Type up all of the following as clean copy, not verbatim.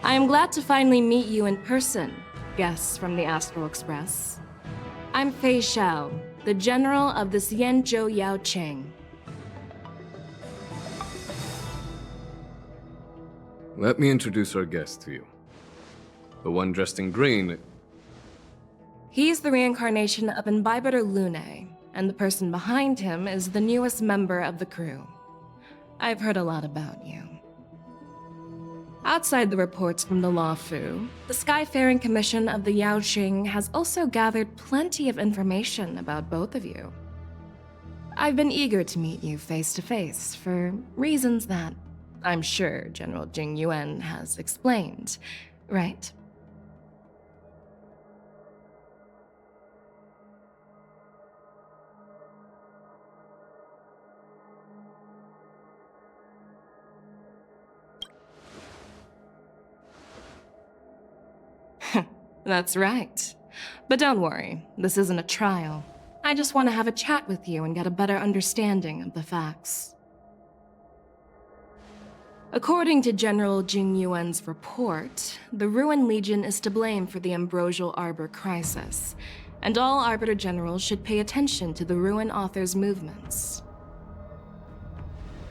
I am glad to finally meet you in person, guests from the Astral Express. I'm Feixiao, the general of the Xianzhou Yaoqiang. Let me introduce our guest to you. The one dressed in green. He's the reincarnation of Imbibiter Hoolay, and the person behind him is the newest member of the crew. I've heard a lot about you. Outside the reports from the Law Fu, the Skyfaring Commission of the Yaoqiang has also gathered plenty of information about both of you. I've been eager to meet you face to face for reasons that I'm sure General Jing Yuan has explained, right? That's right. But don't worry, this isn't a trial. I just want to have a chat with you and get a better understanding of the facts. According to General Jing Yuan's report, the Ruin Legion is to blame for the Ambrosal Arbor crisis, and all Arbiter Generals should pay attention to the Ruin Author's movements.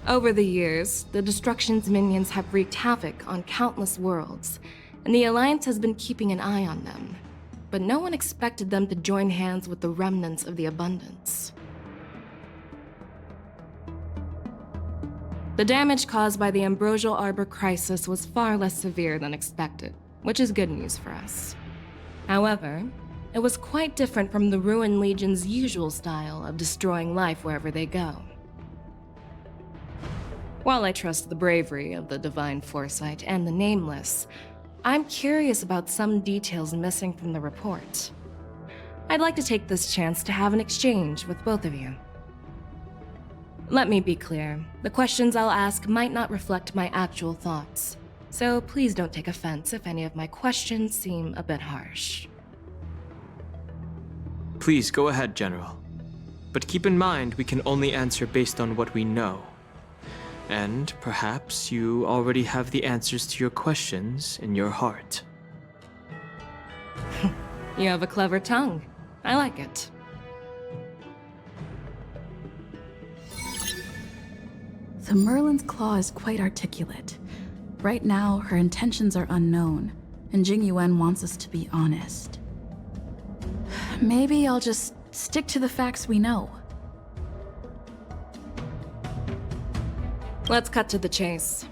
Over the years, the Destruction's minions have wreaked havoc on countless worlds, and the Alliance has been keeping an eye on them, but no one expected them to join hands with the remnants of the Abundance. The damage caused by the Ambrosal Arbor crisis was far less severe than expected, which is good news for us. However, it was quite different from the Ruin Legion's usual style of destroying life wherever they go. While I trust the bravery of the Divine Foresight and the Nameless, I'm curious about some details missing from the report. I'd like to take this chance to have an exchange with both of you. Let me be clear, the questions I'll ask might not reflect my actual thoughts, so please don't take offense if any of my questions seem a bit harsh. Please go ahead, General. But keep in mind we can only answer based on what we know. And perhaps you already have the answers to your questions in your heart. You have a clever tongue. I like it. The Merlin's claw is quite articulate. Right now, her intentions are unknown, and Jing Yuan wants us to be honest. Maybe I'll just stick to the facts we know. Let's cut to the chase.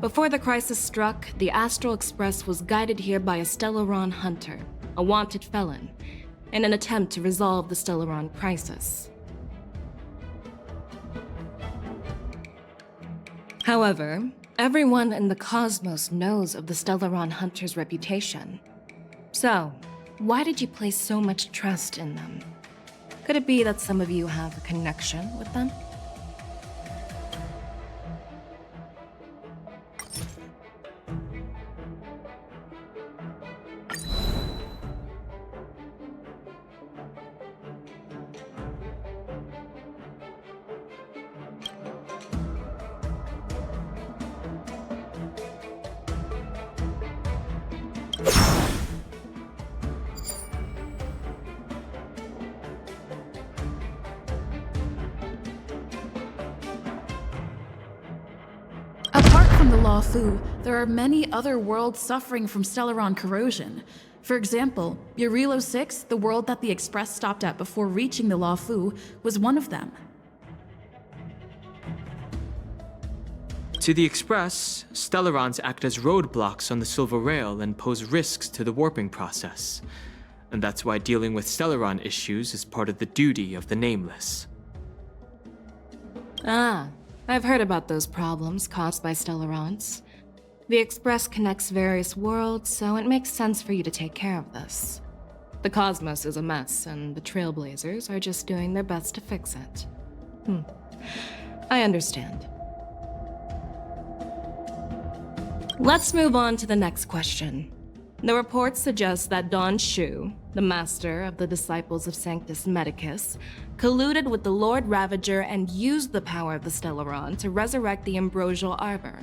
Before the crisis struck, the Astral Express was guided here by a Stellaron hunter, a wanted felon, in an attempt to resolve the Stellaron crisis. However, everyone in the cosmos knows of the Stellaron hunter's reputation. So, why did you place so much trust in them? Could it be that some of you have a connection with them? Apart from the Law Fu, there are many other worlds suffering from Stellaron corrosion. For example, Urilo 6, the world that the Express stopped at before reaching the Law Fu, was one of them. To the Express, Stellarons act as roadblocks on the Silver Rail and pose risks to the warping process. And that's why dealing with Stellaron issues is part of the duty of the Nameless. Ah, I've heard about those problems caused by Stellarons. The Express connects various worlds, so it makes sense for you to take care of this. The cosmos is a mess, and the Trailblazers are just doing their best to fix it. I understand. Let's move on to the next question. The report suggests that Don Shu, the master of the Disciples of Sanctus Medicus, colluded with the Lord Ravager and used the power of the Stellaron to resurrect the Ambrosal Arbor.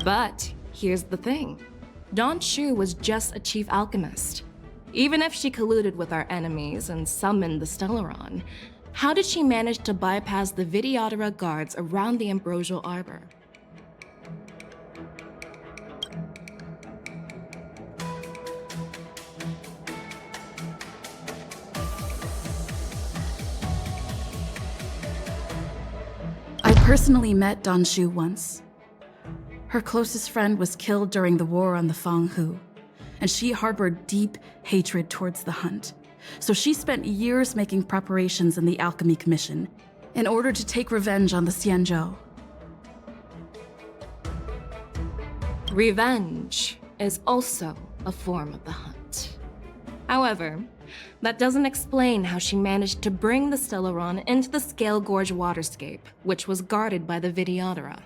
But here's the thing. Don Shu was just a chief alchemist. Even if she colluded with our enemies and summoned the Stellaron, how did she manage to bypass the Videodora guards around the Ambrosal Arbor? I personally met Don Shu once. Her closest friend was killed during the war on the Fanghu, and she harbored deep hatred towards the Hunt. So she spent years making preparations in the Alchemy Commission in order to take revenge on the Xianzhou. Revenge is also a form of the hunt. However, that doesn't explain how she managed to bring the Stellaron into the Scale Gorge waterscape, which was guarded by the Videodora.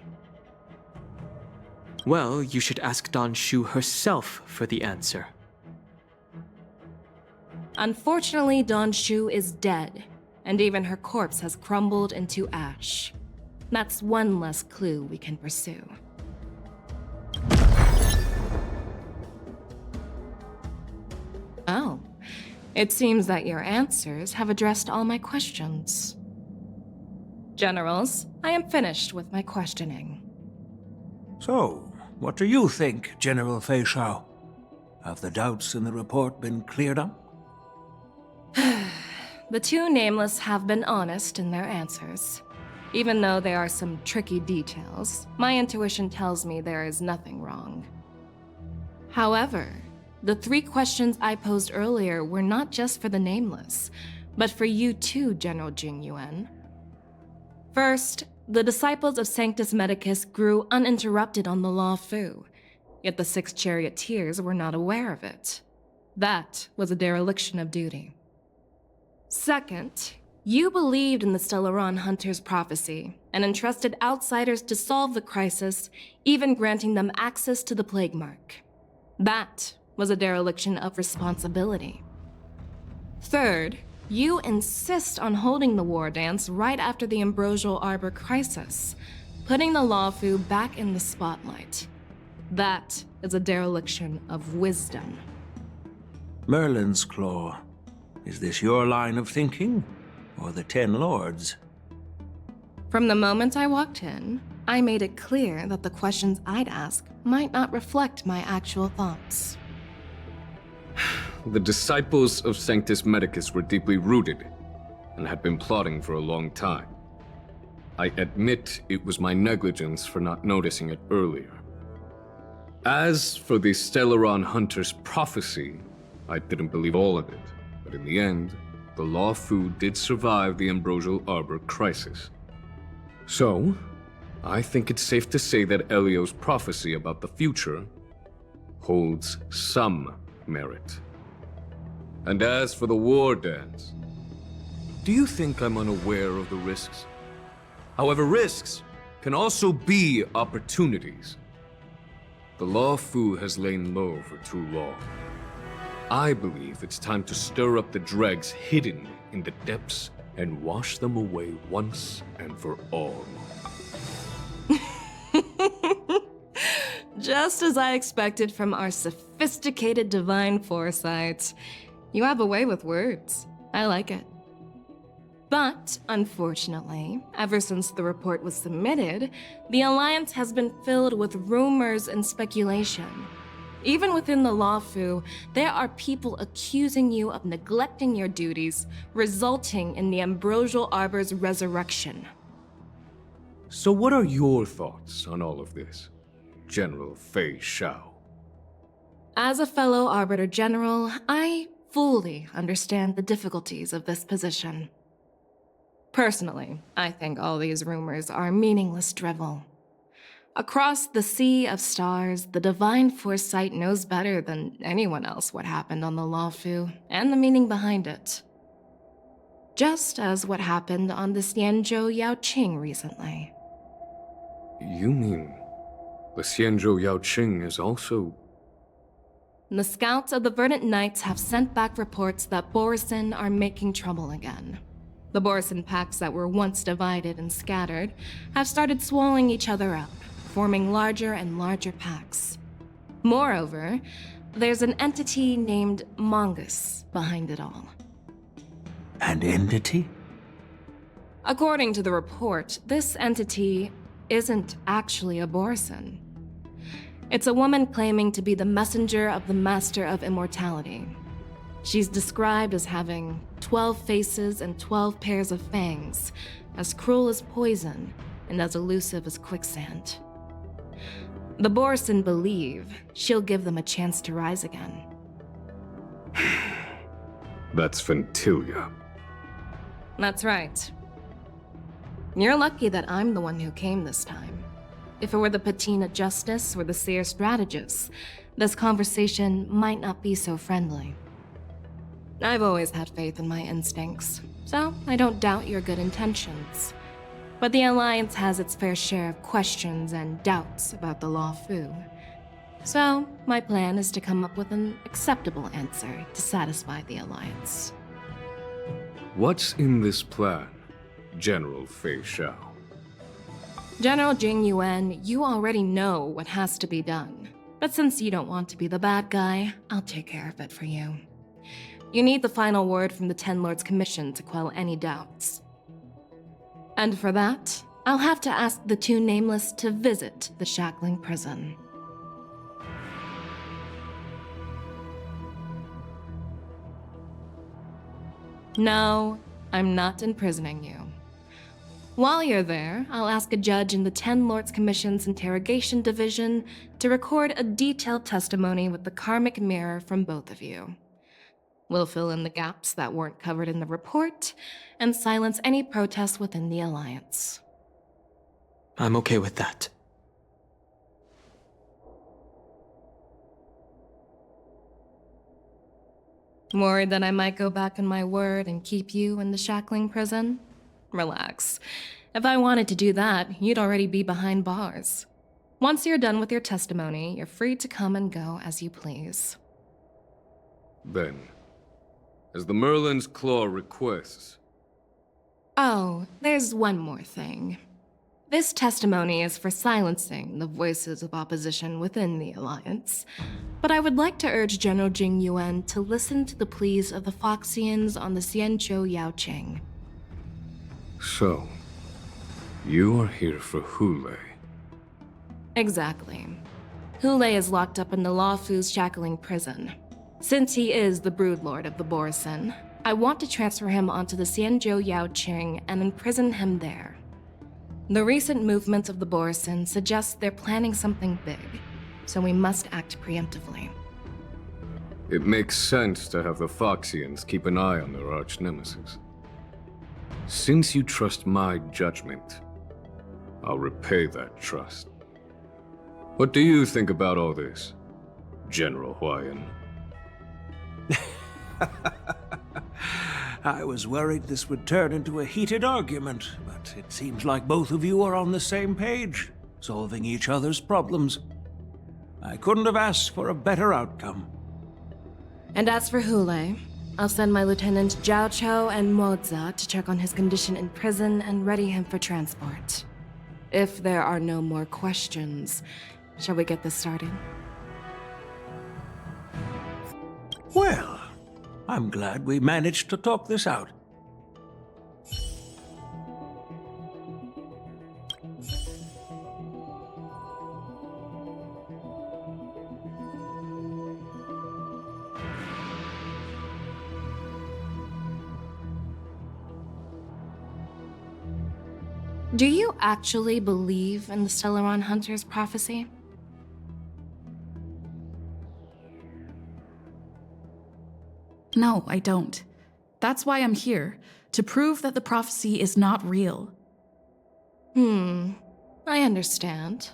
Well, you should ask Don Shu herself for the answer. Unfortunately, Don Shu is dead, and even her corpse has crumbled into ash. That's one less clue we can pursue. Oh, it seems that your answers have addressed all my questions. Generals, I am finished with my questioning. So, what do you think, General Feixiao? Have the doubts in the report been cleared up? The two nameless have been honest in their answers. Even though there are some tricky details, my intuition tells me there is nothing wrong. However, the 3 questions I posed earlier were not just for the nameless, but for you too, General Jingyuan. First, the disciples of Sanctus Medicus grew uninterrupted on the Law Fu, yet the 6 charioteers were not aware of it. That was a dereliction of duty. Second, you believed in the Stellaron Hunter's prophecy and entrusted outsiders to solve the crisis, even granting them access to the Plague Mark. That was a dereliction of responsibility. Third, you insist on holding the war dance right after the Ambrosal Arbor crisis, putting the Lawfu back in the spotlight. That is a dereliction of wisdom. Merlin's Claw. Is this your line of thinking, or the 10 Lords? From the moment I walked in, I made it clear that the questions I'd ask might not reflect my actual thoughts. The disciples of Sanctus Medicus were deeply rooted and had been plotting for a long time. I admit it was my negligence for not noticing it earlier. As for the Stellaron Hunter's prophecy, I didn't believe all of it, but in the end, the Law Fu did survive the Ambrosal Arbor crisis. So, I think it's safe to say that Elio's prophecy about the future holds some merit. And as for the war dance, do you think I'm unaware of the risks? However, risks can also be opportunities. The Law Fu has lain low for too long. I believe it's time to stir up the dregs hidden in the depths and wash them away once and for all. Just as I expected from our sophisticated divine foresight. You have a way with words. I like it. But, unfortunately, ever since the report was submitted, the Alliance has been filled with rumors and speculation. Even within the Lawfu, there are people accusing you of neglecting your duties, resulting in the Ambrosal Arbor's resurrection. So what are your thoughts on all of this, General Feixiao? As a fellow Arbiter General, I fully understand the difficulties of this position. Personally, I think all these rumors are meaningless drivel. Across the sea of stars, the divine foresight knows better than anyone else what happened on the Lawfu and the meaning behind it. Just as what happened on the Xianzhou Yaoqing recently. You mean the Xianzhou Yaoqing is also... The scouts of the Verdant Knights have sent back reports that borisin are making trouble again. The borisin packs that were once divided and scattered have started swallowing each other up, forming larger and larger packs. Moreover, there's an entity named Mongoose behind it all. An entity? According to the report, this entity isn't actually a borisin. It's a woman claiming to be the messenger of the Master of Immortality. She's described as having 12 faces and 12 pairs of fangs, as cruel as poison, and as elusive as quicksand. The borisin believe she'll give them a chance to rise again. That's Phantylia. That's right. You're lucky that I'm the one who came this time. If it were the Patina Justice or the Seer Strategist, this conversation might not be so friendly. I've always had faith in my instincts, so I don't doubt your good intentions. But the Alliance has its fair share of questions and doubts about the Law Fu. So, my plan is to come up with an acceptable answer to satisfy the Alliance. What's in this plan, General Feixiao? General Jiaoqiu, you already know what has to be done. But since you don't want to be the bad guy, I'll take care of it for you. You need the final word from the Ten Lords Commission to quell any doubts. And for that, I'll have to ask the two Nameless to visit the Shackling Prison. No, I'm not imprisoning you. While you're there, I'll ask a judge in the Ten Lords Commission's Interrogation Division to record a detailed testimony with the karmic mirror from both of you. We'll fill in the gaps that weren't covered in the report, and silence any protests within the Alliance. I'm okay with that. Worried that I might go back on my word and keep you in the Shackling Prison? Relax. If I wanted to do that, you'd already be behind bars. Once you're done with your testimony, you're free to come and go as you please. Then, as the Merlin's Claw requests... Oh, there's one more thing. This testimony is for silencing the voices of opposition within the Alliance, but I would like to urge General Jiaoqiu to listen to the pleas of the Foxians on the Xianzhou Yaoqing. So, you are here for Hoolay. Exactly. Hoolay is locked up in the Law Fu's Shackling Prison. Since he is the broodlord of the borisin, I want to transfer him onto the Xianzhou Yaoqing and imprison him there. The recent movements of the borisin suggest they're planning something big, so we must act preemptively. It makes sense to have the Foxians keep an eye on their arch-nemesis. Since you trust my judgment, I'll repay that trust. What do you think about all this, General Huayan? I was worried this would turn into a heated argument, but it seems like both of you are on the same page, solving each other's problems. I couldn't have asked for a better outcome. And as for Hoolay, I'll send my Lieutenant Jiaoqiu and Moze to check on his condition in prison and ready him for transport. If there are no more questions, shall we get this started? Well, I'm glad we managed to talk this out. Do you actually believe in the Stellaron Hunter's prophecy? No, I don't. That's why I'm here, to prove that the prophecy is not real. I understand.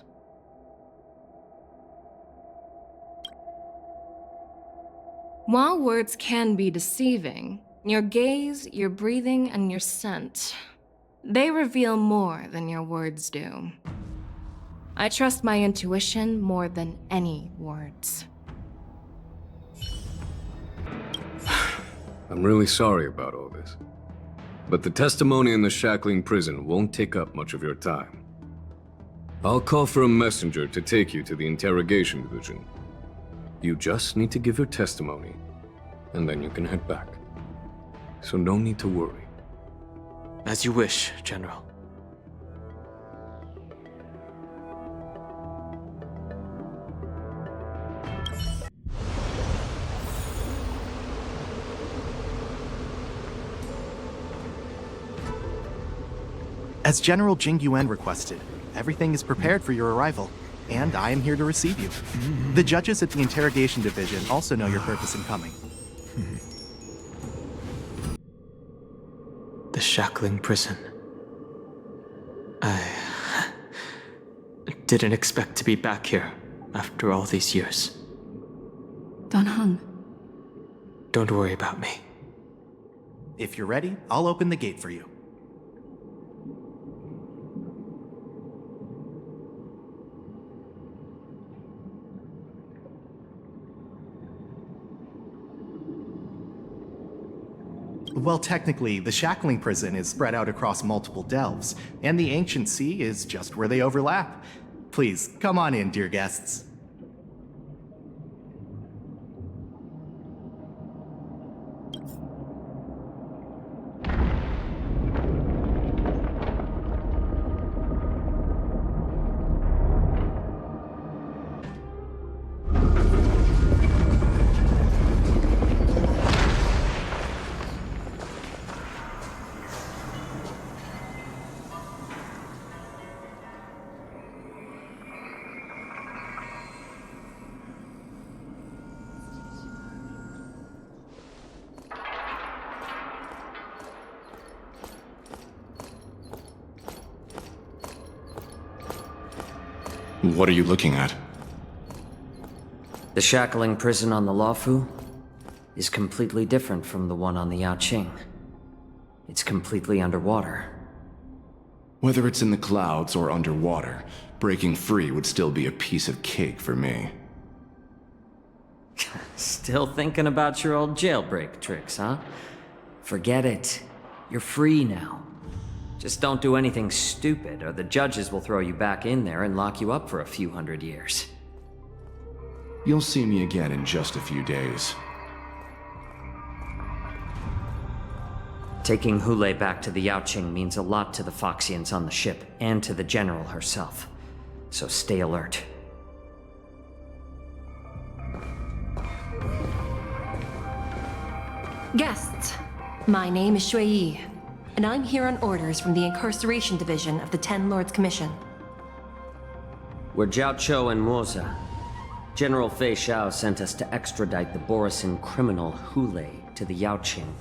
While words can be deceiving, your gaze, your breathing, and your scent, they reveal more than your words do. I trust my intuition more than any words. I'm really sorry about all this. But the testimony in the Shackling Prison won't take up much of your time. I'll call for a messenger to take you to the interrogation division. You just need to give your testimony, and then you can head back. So no need to worry. As you wish, General. As General Jiaoqiu requested, everything is prepared for your arrival, and I am here to receive you. The judges at the interrogation division also know your purpose in coming. The Shackling Prison. I didn't expect to be back here after all these years. Don Heng. Don't worry about me. If you're ready, I'll open the gate for you. Well, technically, the Shackling Prison is spread out across multiple delves, and the Ancient Sea is just where they overlap. Please, come on in, dear guests. What are you looking at? The Shackling Prison on the Luofu is completely different from the one on the Yaoqing. It's completely underwater. Whether it's in the clouds or underwater, breaking free would still be a piece of cake for me. Still thinking about your old jailbreak tricks, huh? Forget it. You're free now. Just don't do anything stupid, or the judges will throw you back in there and lock you up for a few hundred years. You'll see me again in just a few days. Taking Hoolay back to the Yaoqing means a lot to the Foxians on the ship, and to the General herself. So stay alert. Guests, my name is Shui Yi, and I'm here on orders from the Incarceration Division of the Ten Lords Commission. We're Jiaoqiu and Moze. General Feixiao sent us to extradite the borisin criminal Hoolay to the Yaoqing.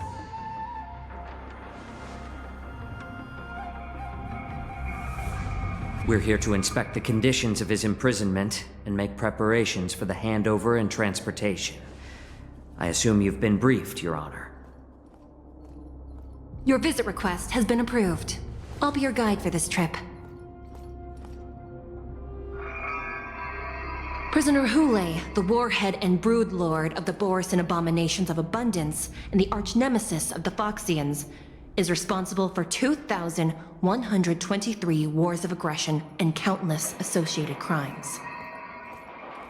We're here to inspect the conditions of his imprisonment and make preparations for the handover and transportation. I assume you've been briefed, Your Honor. Your visit request has been approved. I'll be your guide for this trip. Prisoner Hoolay, the warhead and brood lord of the borisin abominations of abundance and the arch-nemesis of the Foxians, is responsible for 2,123 wars of aggression and countless associated crimes.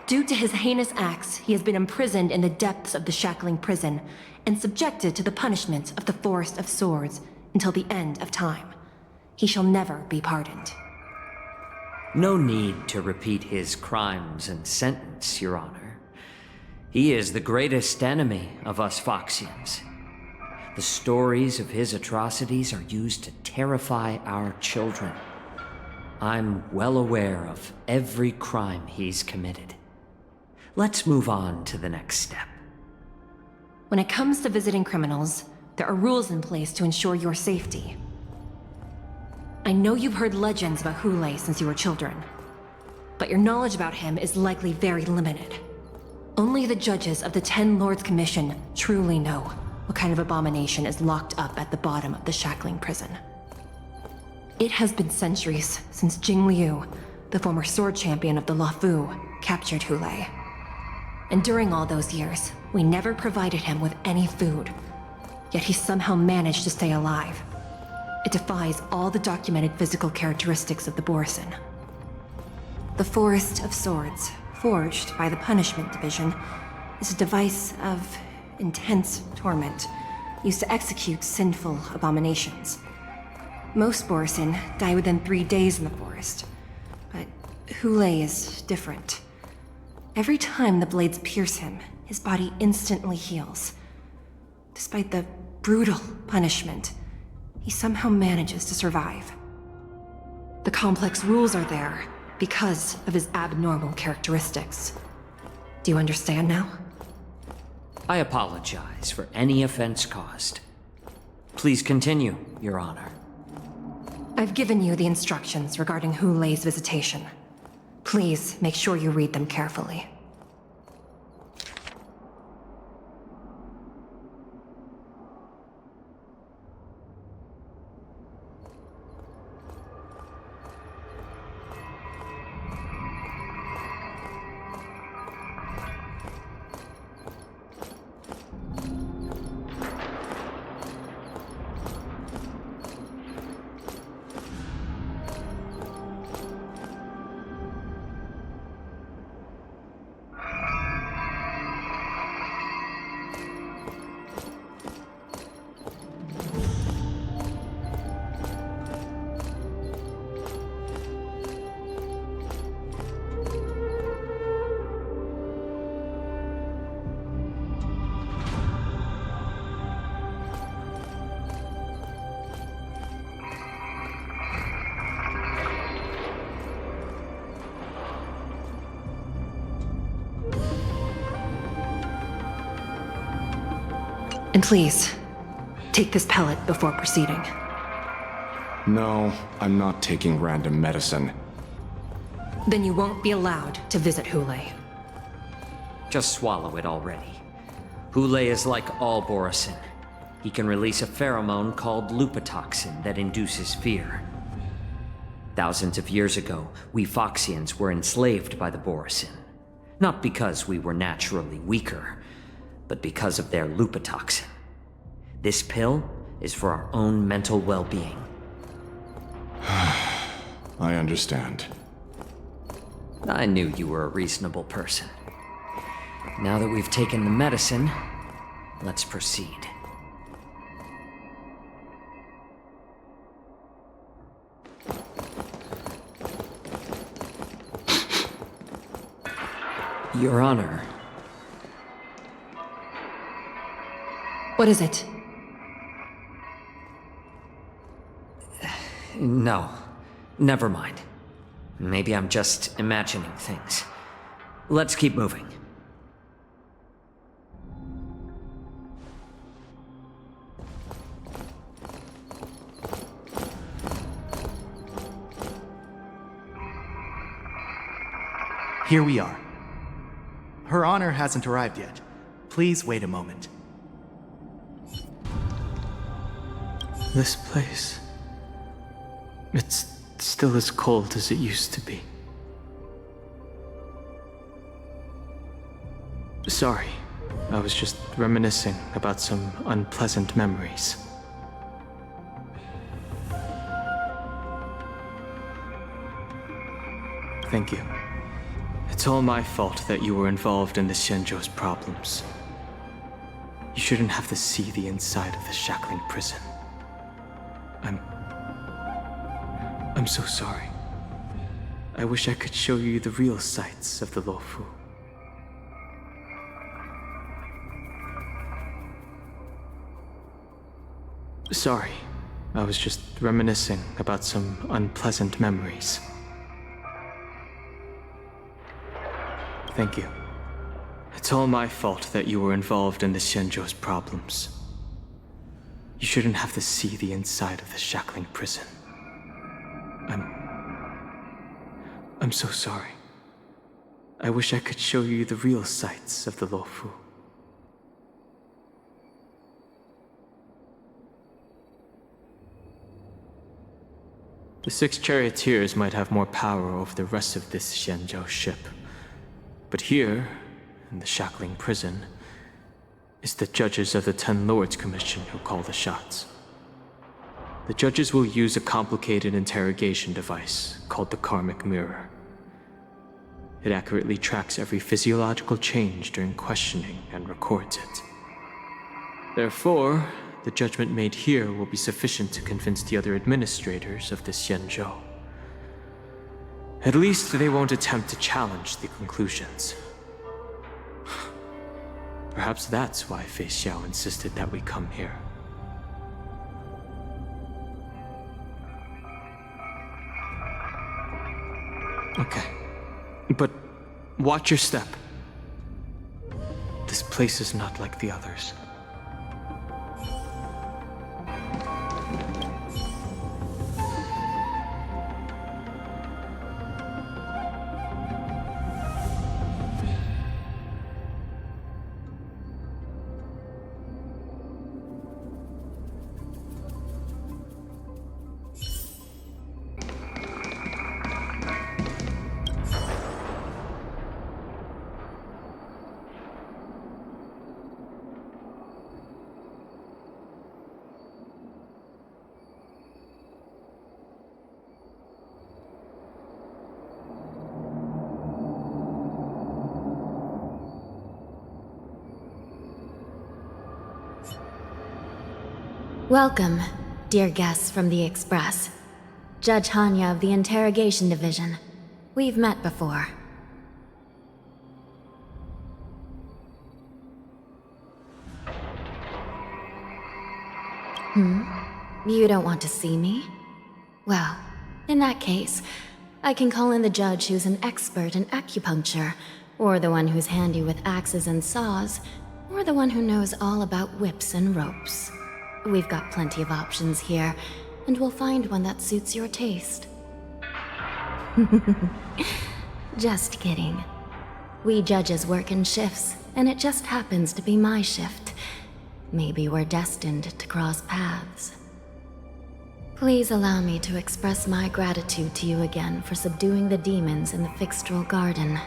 Due to his heinous acts, he has been imprisoned in the depths of the Shackling Prison and subjected to the punishment of the Forest of Swords until the end of time. He shall never be pardoned. No need to repeat his crimes and sentence, Your Honor. He is the greatest enemy of us Foxians. The stories of his atrocities are used to terrify our children. I'm well aware of every crime he's committed. Let's move on to the next step. When it comes to visiting criminals, there are rules in place to ensure your safety. I know you've heard legends about Hoolay since you were children, but your knowledge about him is likely very limited. Only the judges of the Ten Lords Commission truly know what kind of abomination is locked up at the bottom of the Shackling Prison. It has been centuries since Jiaoqiu, the former sword champion of the Luofu, captured Hoolay. And during all those years, we never provided him with any food. Yet he somehow managed to stay alive. It defies all the documented physical characteristics of the borisin. The Forest of Swords, forged by the Punishment Division, is a device of intense torment, used to execute sinful abominations. Most borisin die within 3 days in the forest, but Hoolay is different. Every time the blades pierce him, his body instantly heals. Despite the brutal punishment, he somehow manages to survive. The complex rules are there because of his abnormal characteristics. Do you understand now? I apologize for any offense caused. Please continue, Your Honor. I've given you the instructions regarding Hoolay's visitation. Please make sure you read them carefully. And please, take this pellet before proceeding. No, I'm not taking random medicine. Then you won't be allowed to visit Hoolay. Just swallow it already. Hoolay is like all borisin. He can release a pheromone called lupatoxin that induces fear. Thousands of years ago, we Foxians were enslaved by the borisin. Not because we were naturally weaker, but because of their lupatoxin. This pill is for our own mental well-being. I understand. I knew you were a reasonable person. Now that we've taken the medicine, let's proceed. Your Honor. What is it? No, never mind. Maybe I'm just imagining things. Let's keep moving. Here we are. Her Honor hasn't arrived yet. Please wait a moment. This place... it's still as cold as it used to be. Sorry, I was just reminiscing about some unpleasant memories. Thank you. It's all my fault that you were involved in the Xianzhou's problems. You shouldn't have to see the inside of the Shackling Prison. I'm so sorry. I wish I could show you the real sights of the Luofu. Sorry, I was just reminiscing about some unpleasant memories. Thank you. It's all my fault that you were involved in the Xianzhou's problems. You shouldn't have to see the inside of the Shackling Prison. I'm so sorry. I wish I could show you the real sights of the Luofu. The 6 charioteers might have more power over the rest of this Xianzhou ship. But here, in the Shackling Prison, is the judges of the 10 Lords Commission who call the shots. The judges will use a complicated interrogation device called the Karmic Mirror. It accurately tracks every physiological change during questioning and records it. Therefore, the judgment made here will be sufficient to convince the other administrators of the Xianzhou. At least they won't attempt to challenge the conclusions. Perhaps that's why Feixiao insisted that we come here. Okay. But watch your step. This place is not like the others. Welcome, dear guests from the Express. Judge Hanya of the Interrogation Division. We've met before. You don't want to see me? Well, in that case, I can call in the judge who's an expert in acupuncture, or the one who's handy with axes and saws, or the one who knows all about whips and ropes. We've got plenty of options here, and we'll find one that suits your taste. Just kidding. We judges work in shifts, and it just happens to be my shift. Maybe we're destined to cross paths. Please allow me to express my gratitude to you again for subduing the demons in the Fixtral Garden.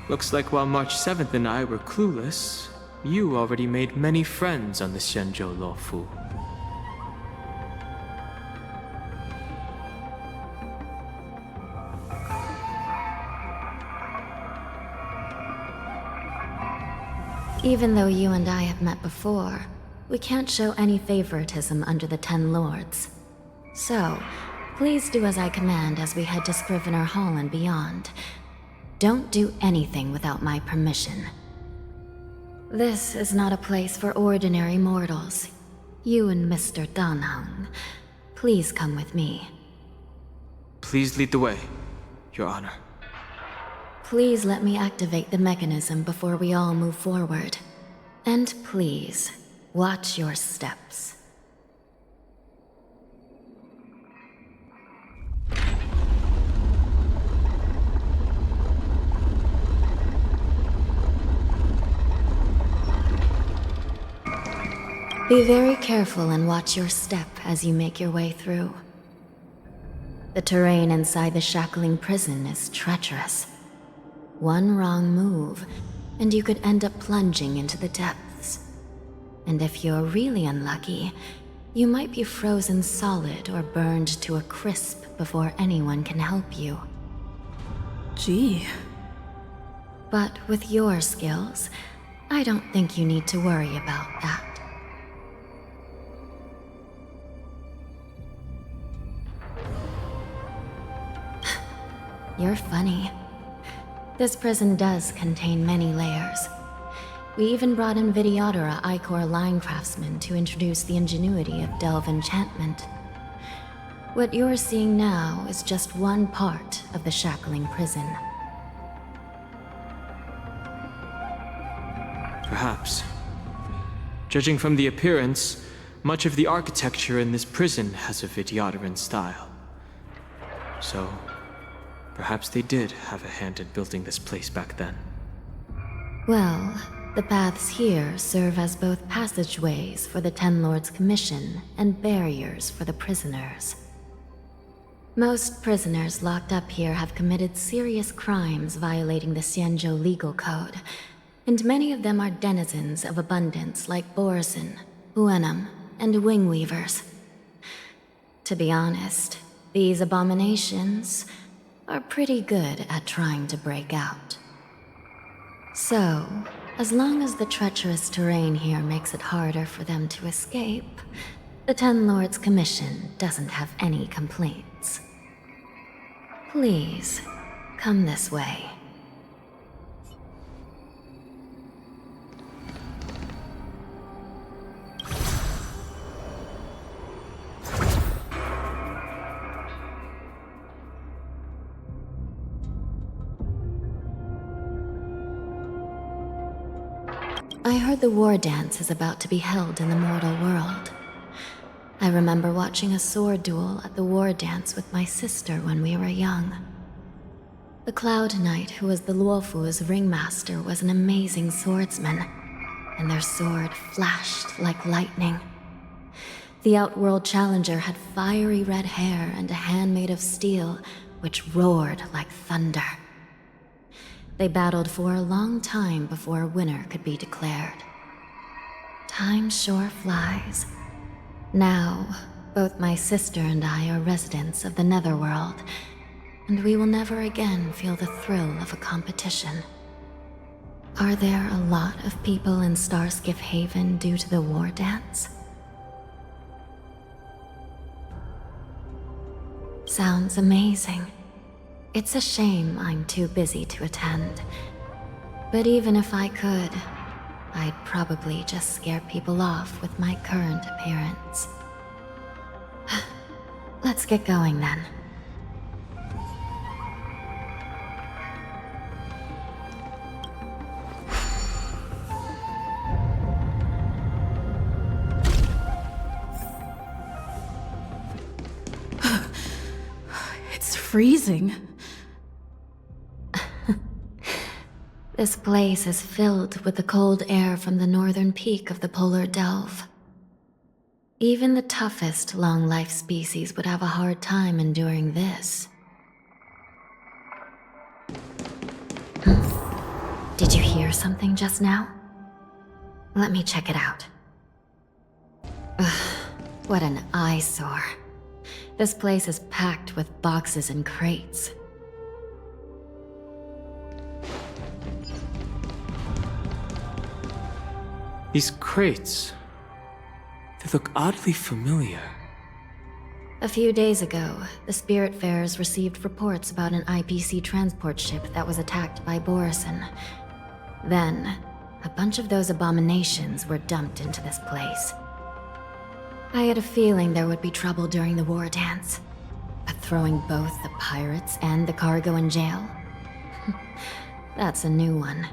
Looks like while March 7th and I were clueless, you already made many friends on the Xianzhou Luofu. Even though you and I have met before, we can't show any favoritism under the Ten Lords. So, please do as I command as we head to Scrivener Hall and beyond. Don't do anything without my permission. This is not a place for ordinary mortals. You and Mr. Danheng, please come with me. Please lead the way, Your Honor. Please let me activate the mechanism before we all move forward. And please, watch your steps. Be very careful and watch your step as you make your way through. The terrain inside the Shackling Prison is treacherous. One wrong move, and you could end up plunging into the depths. And if you're really unlucky, you might be frozen solid or burned to a crisp before anyone can help you. Gee. But with your skills, I don't think you need to worry about that. You're funny. This prison does contain many layers. We even brought in Videodora Ichor line craftsmen to introduce the ingenuity of Delve enchantment. What you're seeing now is just one part of the Shackling Prison. Perhaps. Judging from the appearance, much of the architecture in this prison has a Vidyadoran style. So, perhaps they did have a hand in building this place back then. Well, the paths here serve as both passageways for the Ten Lords' Commission and barriers for the prisoners. Most prisoners locked up here have committed serious crimes violating the Xianzhou legal code, and many of them are denizens of abundance like borisin, huenum, and wingweavers. To be honest, these abominations, are pretty good at trying to break out. So, as long as the treacherous terrain here makes it harder for them to escape, the Ten Lords Commission doesn't have any complaints. Please, come this way. I heard the war dance is about to be held in the mortal world. I remember watching a sword duel at the war dance with my sister when we were young. The Cloud Knight, who was the Luofu's ringmaster, was an amazing swordsman, and their sword flashed like lightning. The Outworld Challenger had fiery red hair and a hand made of steel, which roared like thunder. They battled for a long time before a winner could be declared. Time sure flies. Now, both my sister and I are residents of the Netherworld, and we will never again feel the thrill of a competition. Are there a lot of people in Starskiff Haven due to the war dance? Sounds amazing. It's a shame I'm too busy to attend. But even if I could, I'd probably just scare people off with my current appearance. Let's get going then. It's freezing. This place is filled with the cold air from the northern peak of the polar delve. Even the toughest long-life species would have a hard time enduring this. Did you hear something just now? Let me check it out. Ugh, what an eyesore. This place is packed with boxes and crates. These crates, they look oddly familiar. A few days ago, the Spiritfarers received reports about an IPC transport ship that was attacked by borisin. Then, a bunch of those abominations were dumped into this place. I had a feeling there would be trouble during the war dance, but throwing both the pirates and the cargo in jail? That's a new one.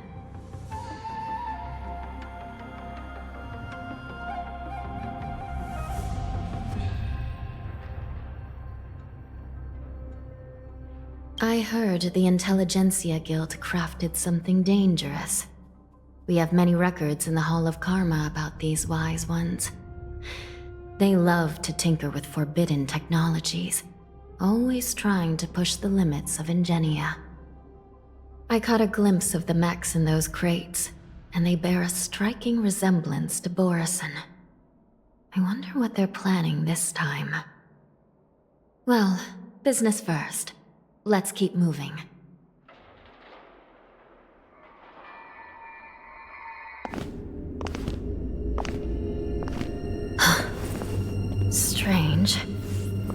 I heard the Intelligentsia Guild crafted something dangerous. We have many records in the Hall of Karma about these wise ones. They love to tinker with forbidden technologies, always trying to push the limits of ingenia. I caught a glimpse of the mechs in those crates, and they bear a striking resemblance to borisin. I wonder what they're planning this time. Well, business first. Let's keep moving. Strange.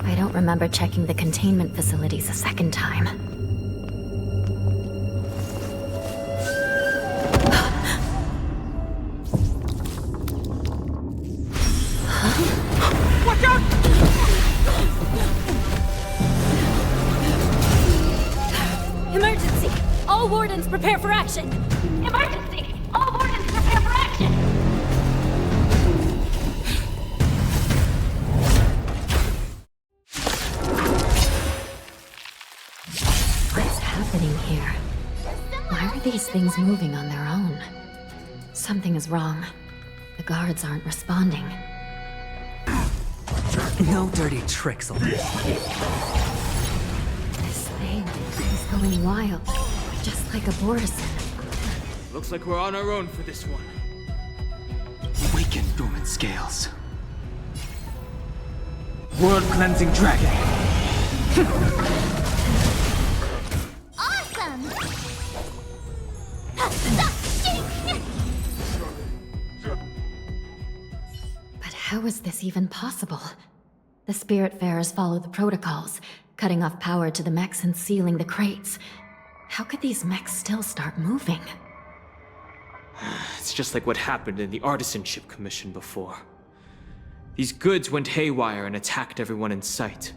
I don't remember checking the containment facilities a second time. Watch out! Emergency! All wardens prepare for action! Emergency! All wardens prepare for action! What's happening here? Why are these things moving on their own? Something is wrong. The guards aren't responding. No dirty tricks, This thing is going wild, just like a borisin. Looks like we're on our own for this one. Weaken dormant scales. World cleansing dragon. How is this even possible? The Spiritfarers follow the protocols, cutting off power to the mechs and sealing the crates. How could these mechs still start moving? It's just like what happened in the Artisanship Commission before. These goods went haywire and attacked everyone in sight.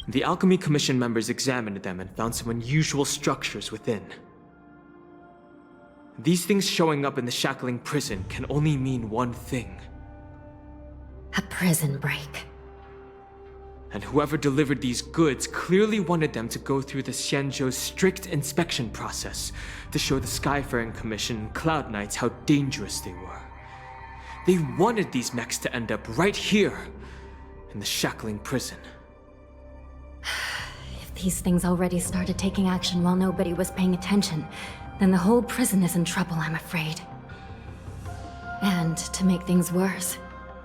The Alchemy Commission members examined them and found some unusual structures within. These things showing up in the Shackling Prison can only mean one thing. A prison break. And whoever delivered these goods clearly wanted them to go through the Xianzhou's strict inspection process to show the Skyfaring Commission and Cloud Knights how dangerous they were. They wanted these mechs to end up right here, in the Shackling Prison. If these things already started taking action while nobody was paying attention, then the whole prison is in trouble, I'm afraid. And to make things worse,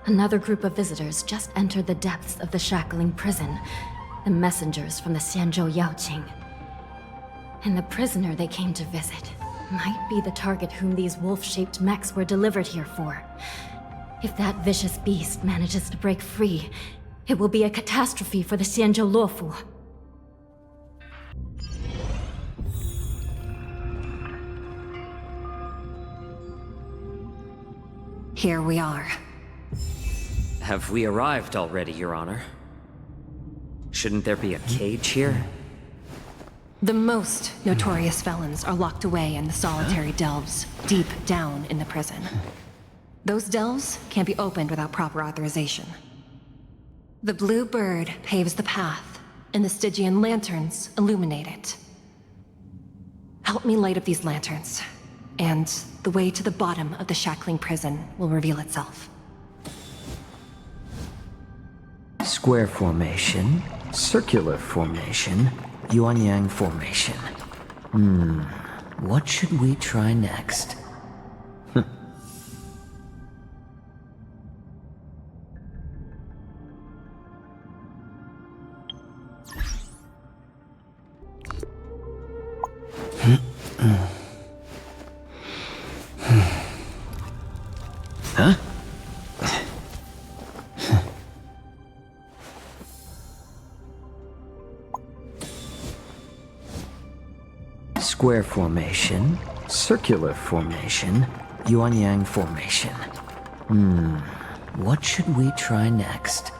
another group of visitors just entered the depths of the Shackling Prison, the messengers from the Xianzhou Yaoqing. And the prisoner they came to visit might be the target whom these wolf-shaped mechs were delivered here for. If that vicious beast manages to break free, it will be a catastrophe for the Xianzhou Luofu. Here we are. Have we arrived already, Your Honor? Shouldn't there be a cage here? The most notorious felons are locked away in the solitary delves, deep down in the prison. Those delves can't be opened without proper authorization. The blue bird paves the path, and the Stygian lanterns illuminate it. Help me light up these lanterns, and the way to the bottom of the Shackling Prison will reveal itself. Square formation, circular formation, yuan-yang formation. What should we try next? Huh? Square formation, circular formation, yuan-yang formation. What should we try next?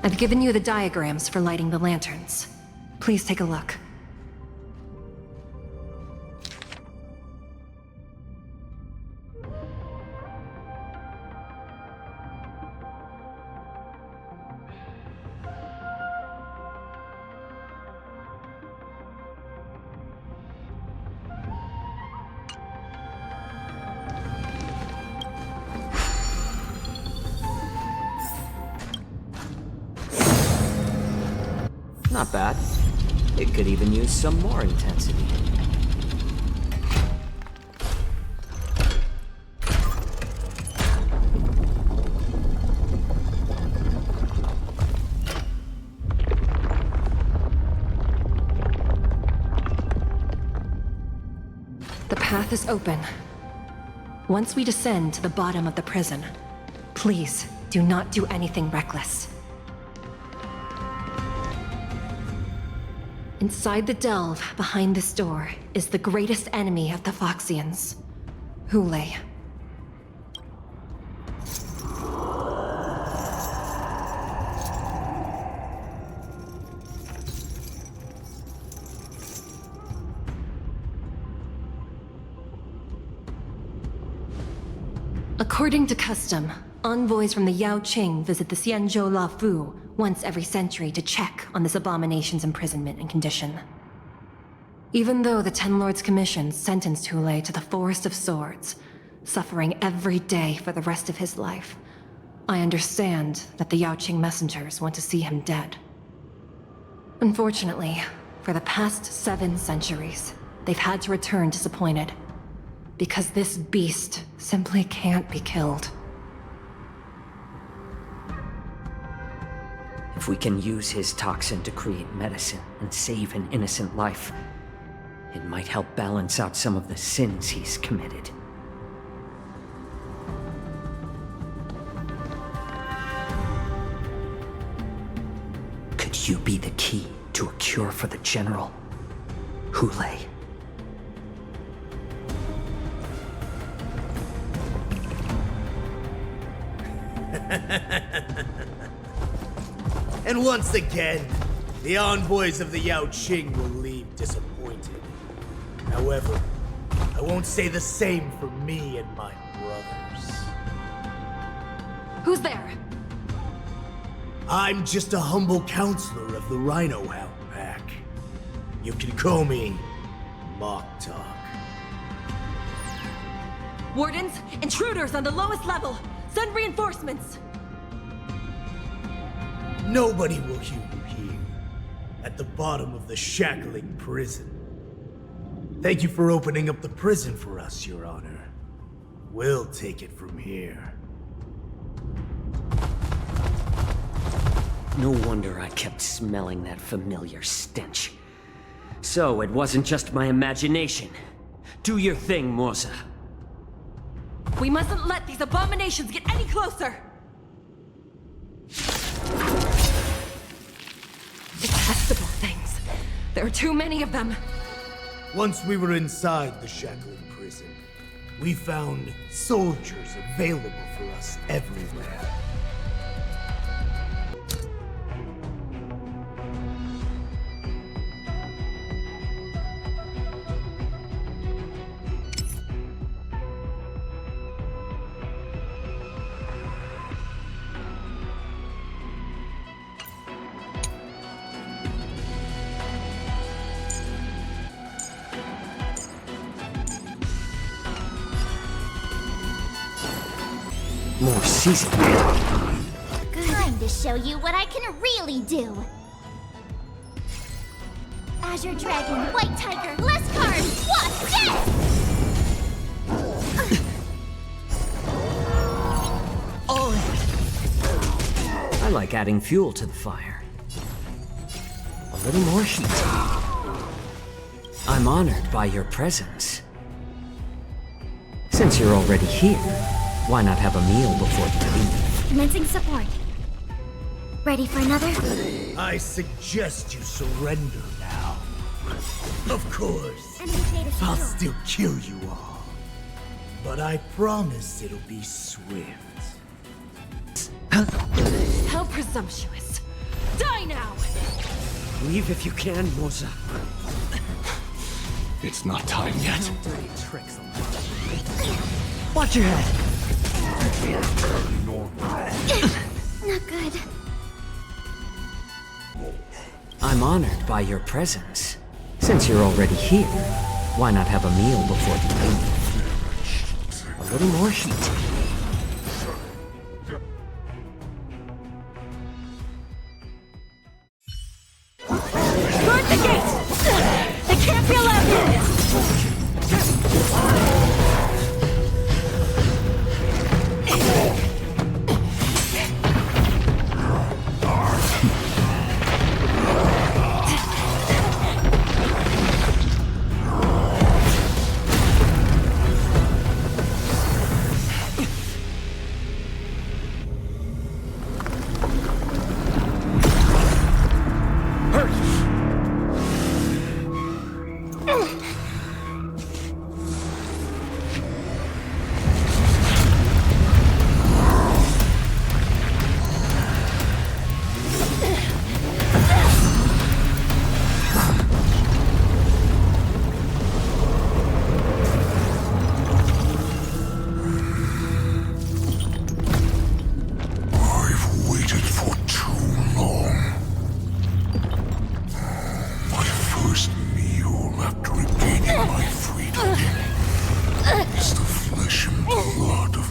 I've given you the diagrams for lighting the lanterns. Please take a look. Not bad. It could even use some more intensity. The path is open. Once we descend to the bottom of the prison, please do not do anything reckless. Inside the delve, behind this door, is the greatest enemy of the Foxians, Hoolay. According to custom, envoys from the Yaoqing visit the Xianzhou Luofu once every century to check on this abomination's imprisonment and condition. Even though the Ten Lords Commission sentenced Hoolay to the Forest of Swords, suffering every day for the rest of his life, I understand that the Yaoqing messengers want to see him dead. Unfortunately, for the past 7 centuries, they've had to return disappointed. Because this beast simply can't be killed. If we can use his toxin to create medicine and save an innocent life, it might help balance out some of the sins he's committed. Could you be the key to a cure for the General? Hoolay. And once again, the envoys of the Yaoqing will leave disappointed. However, I won't say the same for me and my brothers. Who's there? I'm just a humble counselor of the Rhino Hound Pack. You can call me Mock Talk. Wardens, intruders on the lowest level! Send reinforcements! Nobody will hear you here, at the bottom of the Shackling Prison. Thank you for opening up the prison for us, Your Honor. We'll take it from here. No wonder I kept smelling that familiar stench. So it wasn't just my imagination. Do your thing, Moze. We mustn't let these abominations get any closer! Detestable things. There are too many of them. Once we were inside the Shackling Prison, we found soldiers available for us everywhere. More season. Time to show you what I can really do. Azure Dragon, White Tiger, less cards, what? Yes! I like adding fuel to the fire. A little more heat. I'm honored by your presence. Since you're already here, why not have a meal before you leave? Commencing support. Ready for another? I suggest you surrender now. Of course, I'll still kill you all. But I promise it'll be swift. How presumptuous. Die now! Leave if you can, Moze. It's not time yet. Dirty tricks. Watch your head. Not good. I'm honored by your presence. Since you're already here, why not have a meal before you leave? A little more heat. Guard the gate! They can't be allowed in!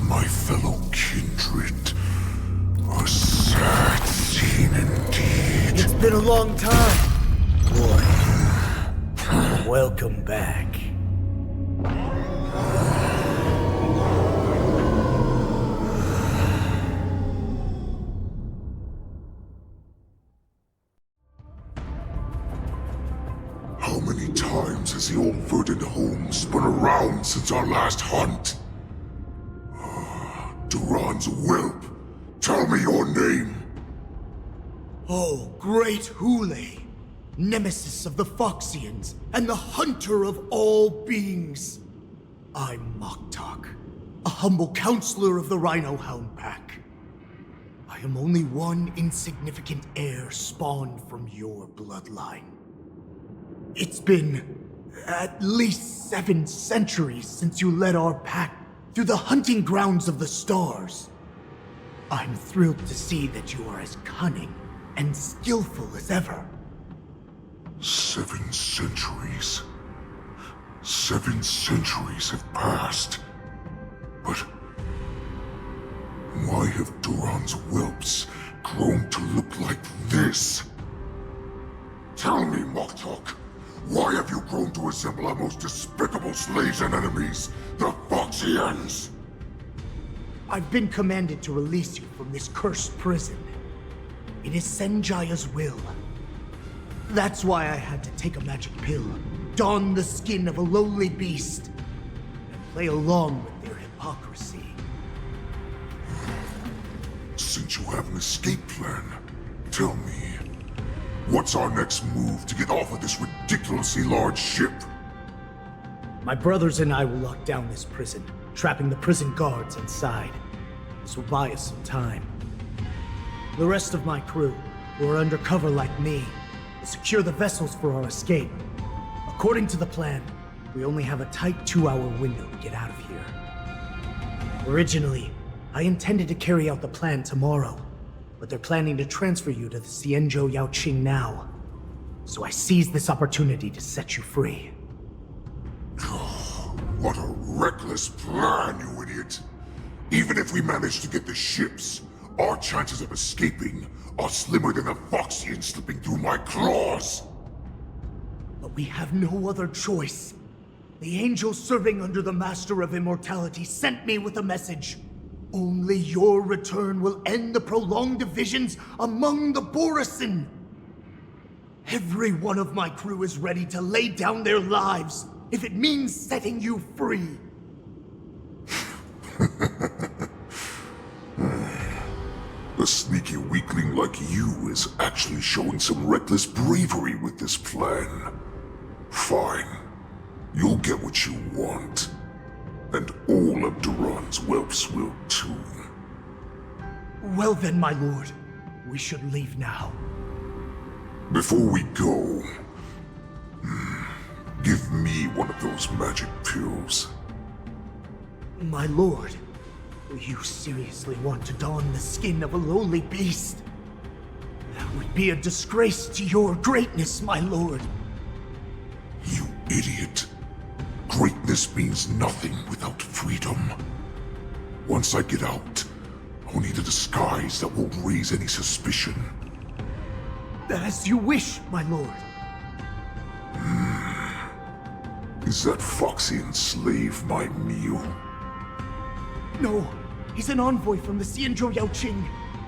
My fellow kindred. A sad scene indeed. It's been a long time, boy. Welcome back. How many times has the old verdant home spun around since our last hunt? Duran's whelp, tell me your name! Oh, great Hoolay, nemesis of the Foxians, and the hunter of all beings. I'm Moktok, a humble counselor of the Rhino Hound Pack. I am only one insignificant heir spawned from your bloodline. It's been at least 7 centuries since you led our pack through the hunting grounds of the stars. I'm thrilled to see that you are as cunning and skillful as ever. 7 centuries. 7 centuries have passed. But why have Duran's whelps grown to look like this? Tell me, Moktok, why have you grown to resemble our most despicable slaves and enemies, the Foxians? I've been commanded to release you from this cursed prison. It is Senjaya's will. That's why I had to take a magic pill, don the skin of a lowly beast, and play along with their hypocrisy. Since you have an escape plan, tell me, what's our next move to get off of this ridiculously large ship? My brothers and I will lock down this prison, trapping the prison guards inside. This will buy us some time. The rest of my crew, who are undercover like me, will secure the vessels for our escape. According to the plan, we only have a tight 2-hour window to get out of here. Originally, I intended to carry out the plan tomorrow, but they're planning to transfer you to the Xianzhou Yaoqing now. So I seized this opportunity to set you free. What a reckless plan, you idiot! Even if we manage to get the ships, our chances of escaping are slimmer than a Foxian slipping through my claws! But we have no other choice. The angel serving under the Master of Immortality sent me with a message. Only your return will end the prolonged divisions among the borisin. Every one of my crew is ready to lay down their lives if it means setting you free. A sneaky weakling like you is actually showing some reckless bravery with this plan. Fine. You'll get what you want. And all of Duran's whelps will too. Well then, my lord. We should leave now. Before we go, give me one of those magic pills. My lord, do you seriously want to don the skin of a lowly beast? That would be a disgrace to your greatness, my lord. You idiot. Greatness means nothing without freedom. Once I get out, I'll need a disguise that won't raise any suspicion. As you wish, my lord. Is that Foxian slave my meal? No, he's an envoy from the Xianzhou Yaoqing.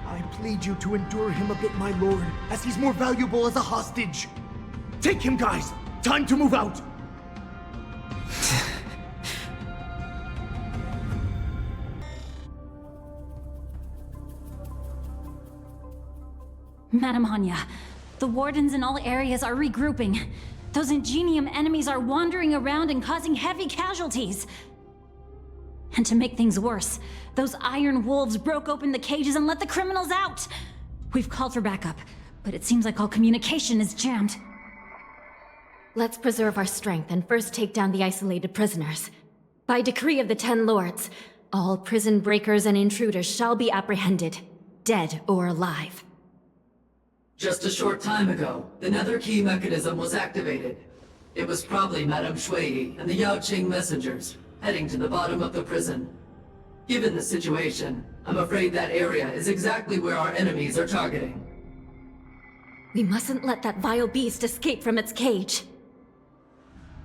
I plead you to endure him a bit, my lord, as he's more valuable as a hostage. Take him, guys! Time to move out! Madam Hanya, the wardens in all areas are regrouping. Those Ingenium enemies are wandering around and causing heavy casualties. And to make things worse, those iron wolves broke open the cages and let the criminals out! We've called for backup, but it seems like all communication is jammed. Let's preserve our strength and first take down the isolated prisoners. By decree of the 10 Lords, all prison breakers and intruders shall be apprehended, dead or alive. Just a short time ago, the nether key mechanism was activated. It was probably Madame Shui and the Yaoqing messengers, heading to the bottom of the prison. Given the situation, I'm afraid that area is exactly where our enemies are targeting. We mustn't let that vile beast escape from its cage.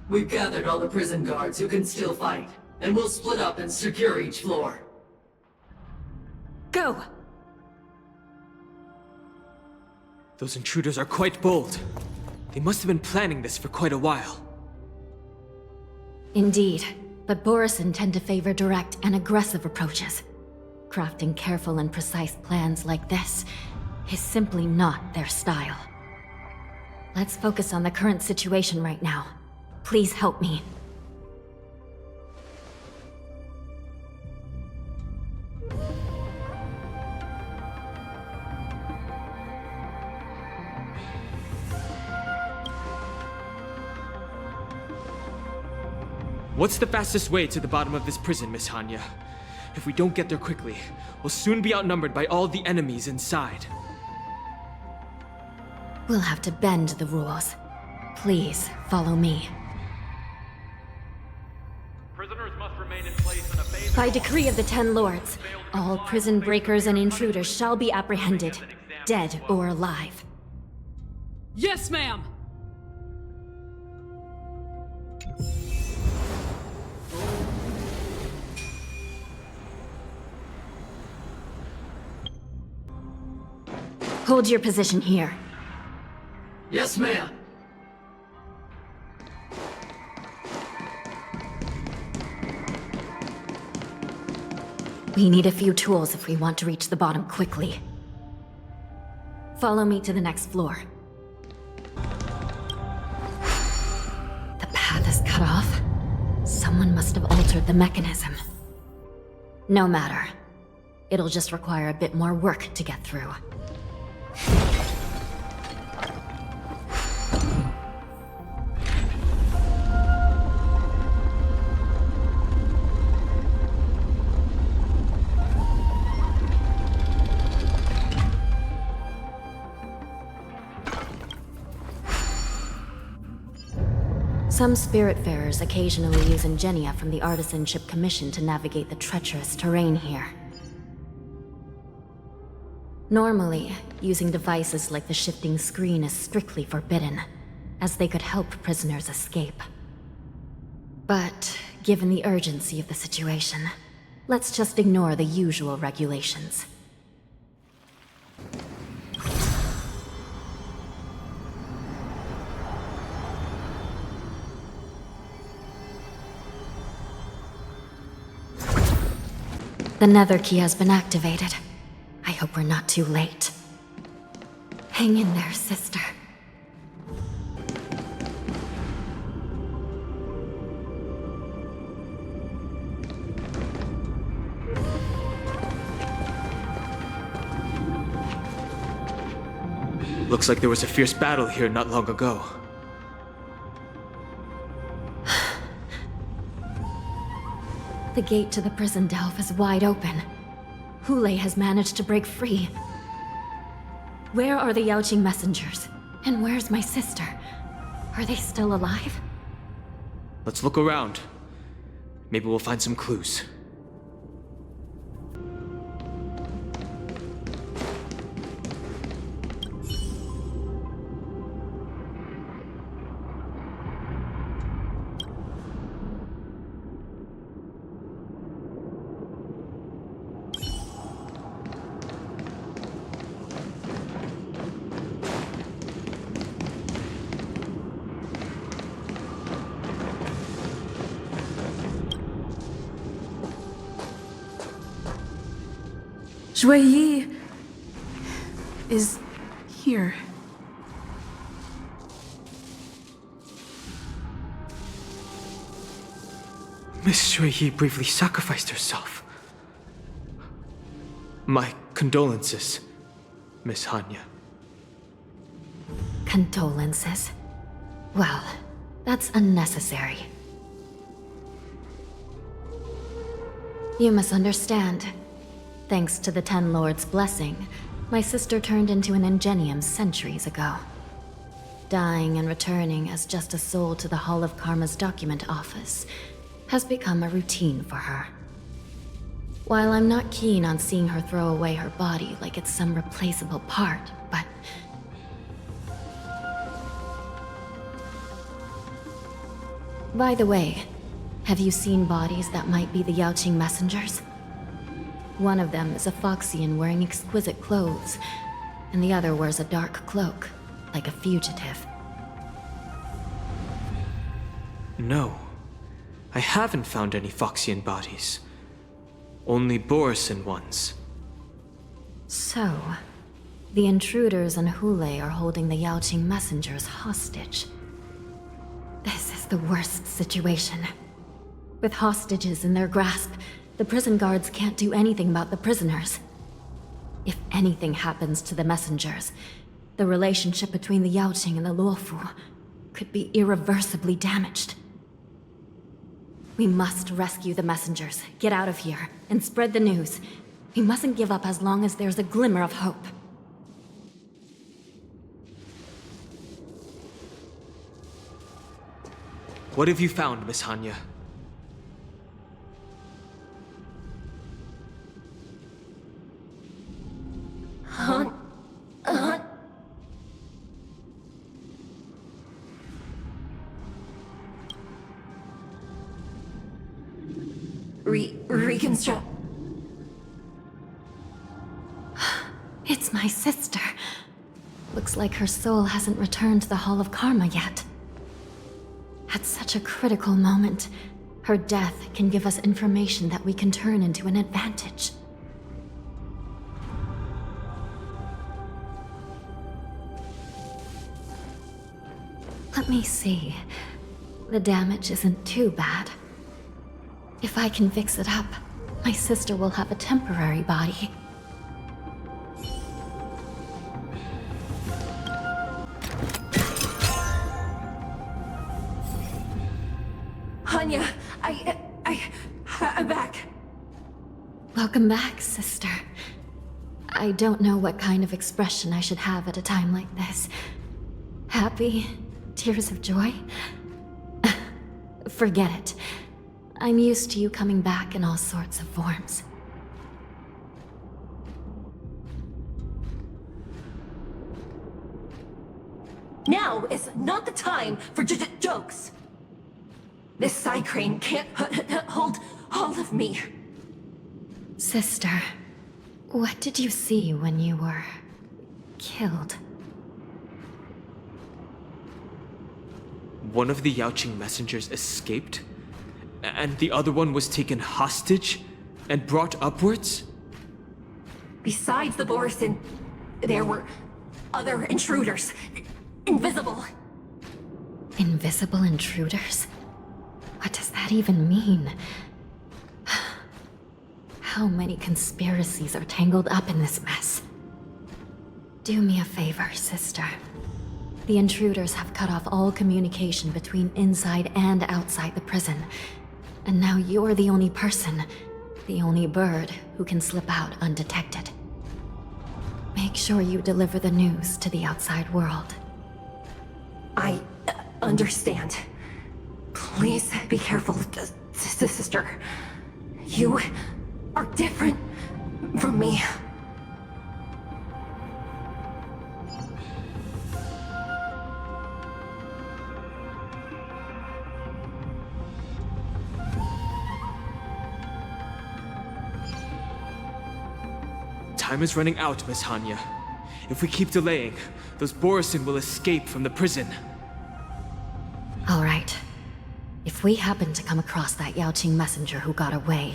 We've gathered all the prison guards who can still fight, and we'll split up and secure each floor. Go! Those intruders are quite bold. They must have been planning this for quite a while. Indeed, but borisin tend to favor direct and aggressive approaches. Crafting careful and precise plans like this is simply not their style. Let's focus on the current situation right now. Please help me. What's the fastest way to the bottom of this prison, Miss Hanya? If we don't get there quickly, we'll soon be outnumbered by all the enemies inside. We'll have to bend the rules. Please, follow me. Prisoners must remain in place and obey the By decree of the Ten Lords, all prison breakers and intruders shall be apprehended, dead or alive. Yes, ma'am! Hold your position here. Yes, ma'am. We need a few tools if we want to reach the bottom quickly. Follow me to the next floor. The path is cut off. Someone must have altered the mechanism. No matter. It'll just require a bit more work to get through. Some Spiritfarers occasionally use ingenia from the Artisanship Commission to navigate the treacherous terrain here. Normally, using devices like the shifting screen is strictly forbidden, as they could help prisoners escape. But, given the urgency of the situation, let's just ignore the usual regulations. The nether key has been activated. I hope we're not too late. Hang in there, sister. Looks like there was a fierce battle here not long ago. The gate to the prison delve is wide open. Hoolay has managed to break free. Where are the Yaoqiu messengers? And where's my sister? Are they still alive? Let's look around. Maybe we'll find some clues. Jiaoqiu is here. Miss Jiaoqiu bravely sacrificed herself. My condolences, Miss Hanya. Condolences? Well, that's unnecessary. You must understand. Thanks to the Ten Lords' blessing, my sister turned into an ingenium centuries ago. Dying and returning as just a soul to the Hall of Karma's document office has become a routine for her. While I'm not keen on seeing her throw away her body like it's some replaceable part, but... By the way, have you seen bodies that might be the Yaoqing messengers? One of them is a Foxian wearing exquisite clothes, and the other wears a dark cloak, like a fugitive. No. I haven't found any Foxian bodies. Only borisin ones. So, the intruders and Hoolay are holding the Yaoqing messengers hostage. This is the worst situation. With hostages in their grasp, the prison guards can't do anything about the prisoners. If anything happens to the messengers, the relationship between the Yaoqing and the Luofu could be irreversibly damaged. We must rescue the messengers, get out of here, and spread the news. We mustn't give up as long as there's a glimmer of hope. What have you found, Miss Hanya? Reconstruct. It's my sister. Looks like her soul hasn't returned to the Hall of Karma yet. At such a critical moment, her death can give us information that we can turn into an advantage. Let me see. The damage isn't too bad. If I can fix it up, my sister will have a temporary body. Hanya, I'm back. Welcome back, sister. I don't know what kind of expression I should have at a time like this. Happy? Tears of joy? Forget it. I'm used to you coming back in all sorts of forms. Now is not the time for jokes. This side crane can't hold all of me. Sister, what did you see when you were killed? One of the Yaoqing messengers escaped, and the other one was taken hostage and brought upwards? Besides the borisin, there were other intruders. Invisible. Invisible intruders? What does that even mean? How many conspiracies are tangled up in this mess? Do me a favor, sister. The intruders have cut off all communication between inside and outside the prison. And now you're the only person, the only bird, who can slip out undetected. Make sure you deliver the news to the outside world. I understand. Please be careful, sister. You are different from me. Time is running out, Miss Hanya. If we keep delaying, those borisin will escape from the prison. All right. If we happen to come across that Yaoqing messenger who got away...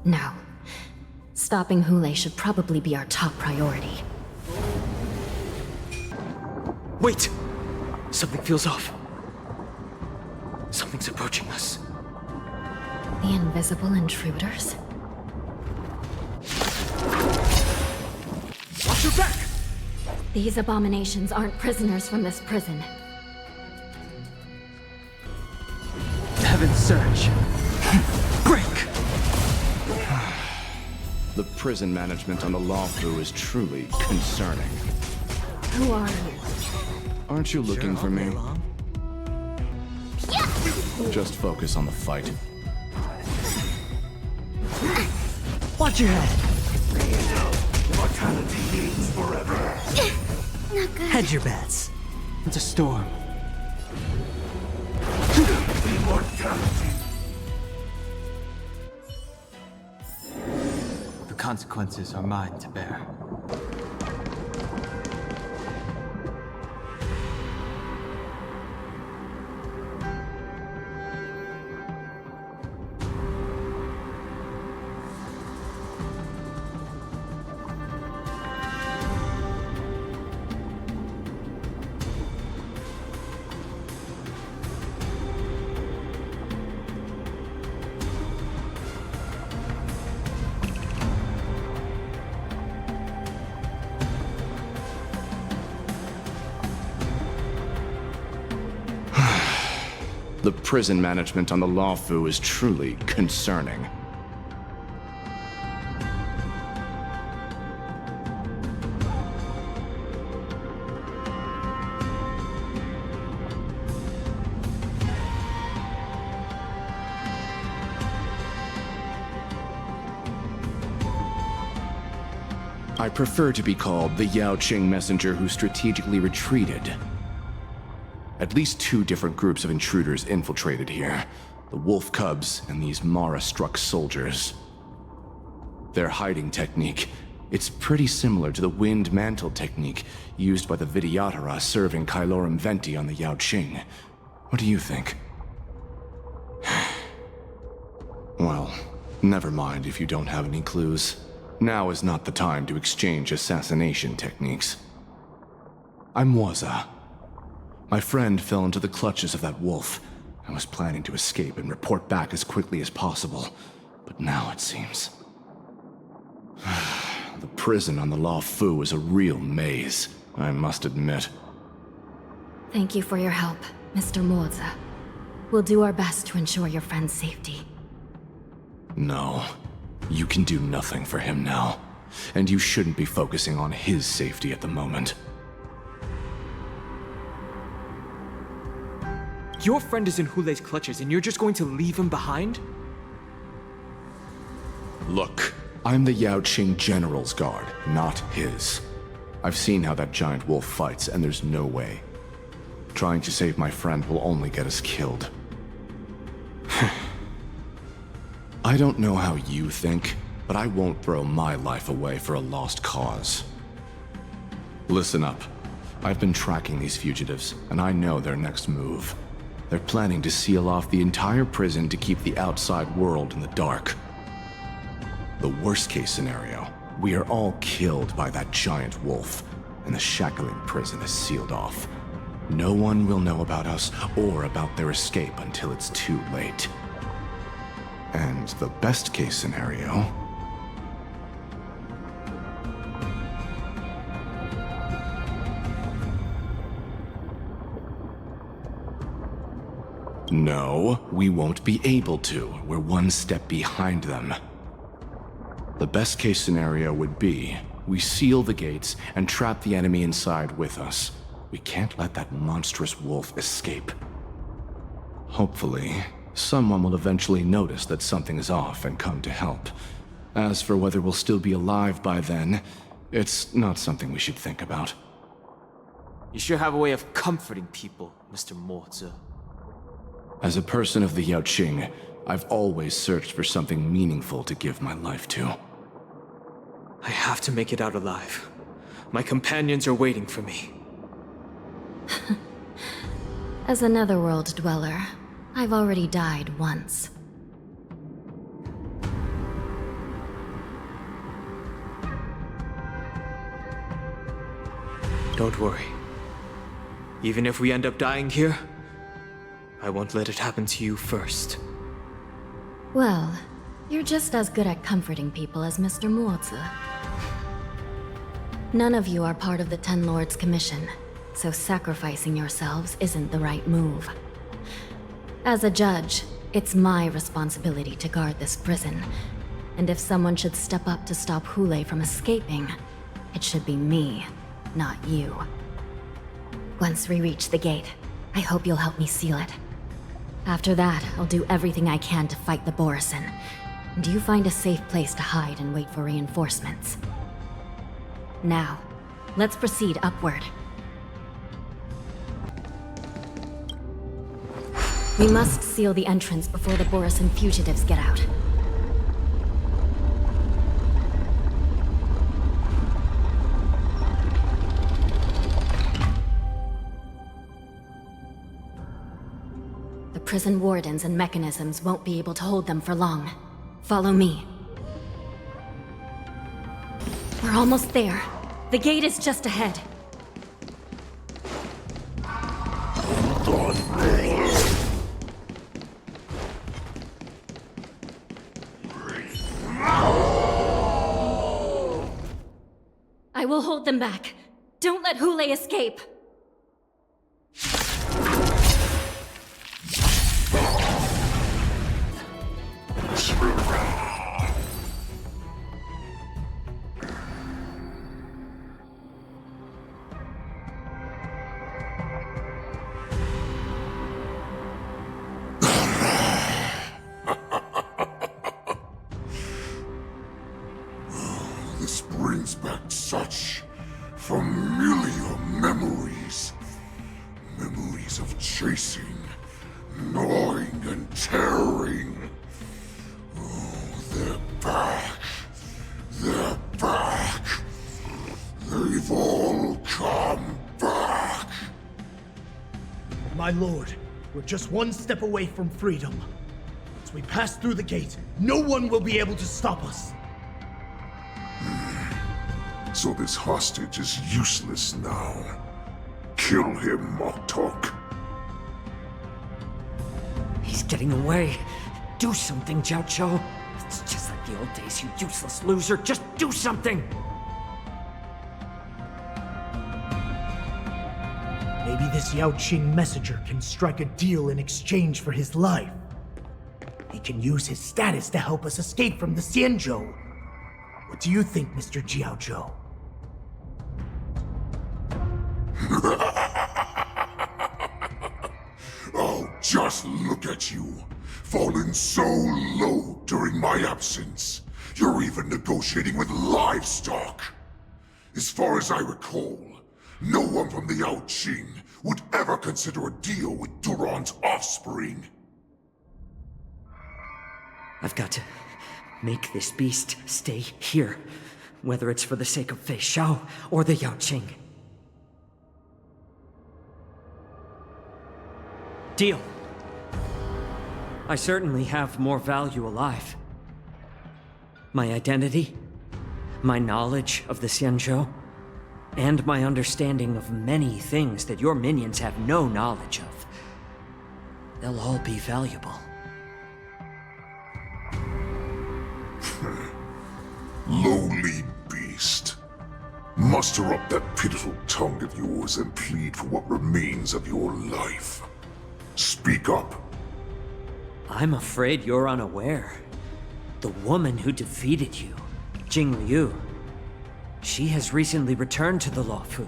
No. Stopping Hoolay should probably be our top priority. Wait! Something feels off. Something's approaching us. The invisible intruders? Watch your back! These abominations aren't prisoners from this prison. Heaven's Surge. Break! The prison management on the Luofu is truly concerning. Who are you? Aren't you looking for me? Just focus on the fight. Watch your head. Mortality reigns forever. Not good. Hedge your bets. It's a storm. Immortality. The consequences are mine to bear. The prison management on the Lawfu is truly concerning. I prefer to be called the Jiaoqiu messenger who strategically retreated. At least 2 different groups of intruders infiltrated here. The wolf cubs and these Mara-struck soldiers. Their hiding technique, it's pretty similar to the wind mantle technique used by the Vidyadhara serving Kailorum Venti on the Yaoqing. What do you think? Well, never mind if you don't have any clues. Now is not the time to exchange assassination techniques. I'm Moze. My friend fell into the clutches of that wolf. I was planning to escape and report back as quickly as possible, but now it seems... The prison on the Lawfu is a real maze, I must admit. Thank you for your help, Mr. Moze. We'll do our best to ensure your friend's safety. No, you can do nothing for him now, and you shouldn't be focusing on his safety at the moment. Your friend is in Hoolay's clutches and you're just going to leave him behind? Look, I'm the Yaoqing General's guard, not his. I've seen how that giant wolf fights, and there's no way. Trying to save my friend will only get us killed. I don't know how you think, but I won't throw my life away for a lost cause. Listen up. I've been tracking these fugitives, and I know their next move. They're planning to seal off the entire prison to keep the outside world in the dark. The worst-case scenario, we are all killed by that giant wolf, and the Shackling Prison is sealed off. No one will know about us or about their escape until it's too late. And the best-case scenario... No, we won't be able to. We're one step behind them. The best-case scenario would be, we seal the gates and trap the enemy inside with us. We can't let that monstrous wolf escape. Hopefully, someone will eventually notice that something is off and come to help. As for whether we'll still be alive by then, it's not something we should think about. You sure have a way of comforting people, Mr. Moze. As a person of the Yaoqing, I've always searched for something meaningful to give my life to. I have to make it out alive. My companions are waiting for me. As a netherworld dweller, I've already died once. Don't worry. Even if we end up dying here, I won't let it happen to you first. Well, you're just as good at comforting people as Mr. Moze. None of you are part of the Ten Lords' commission, so sacrificing yourselves isn't the right move. As a judge, it's my responsibility to guard this prison, and if someone should step up to stop Hoolay from escaping, it should be me, not you. Once we reach the gate, I hope you'll help me seal it. After that, I'll do everything I can to fight the borisin, and you find a safe place to hide and wait for reinforcements. Now, let's proceed upward. We must seal the entrance before the borisin fugitives get out. The prison wardens and mechanisms won't be able to hold them for long. Follow me. We're almost there. The gate is just ahead. I will hold them back. Don't let Hoolay escape. This brings back such familiar memories. Memories of chasing, gnawing, and tearing. Oh, they're back. They're back. They've all come back. My lord, we're just one step away from freedom. Once we pass through the gate, no one will be able to stop us. So this hostage is useless now. Kill him, Moktok. He's getting away. Do something, Jiaoqiu. It's just like the old days, you useless loser. Just do something! Maybe this Yaoqing messenger can strike a deal in exchange for his life. He can use his status to help us escape from the Xianzhou. What do you think, Mr. Jiaoqiu? Oh, just look at you. Fallen so low during my absence. You're even negotiating with livestock. As far as I recall, no one from the Yaoqing would ever consider a deal with Duran's offspring. I've got to make this beast stay here, whether it's for the sake of Feixiao or the Yaoqing. Deal. I certainly have more value alive. My identity, my knowledge of the Xianzhou, and my understanding of many things that your minions have no knowledge of. They'll all be valuable. Lowly beast. Muster up that pitiful tongue of yours and plead for what remains of your life. Speak up. I'm afraid you're unaware. The woman who defeated you, Jing Liu, she has recently returned to the Luofu.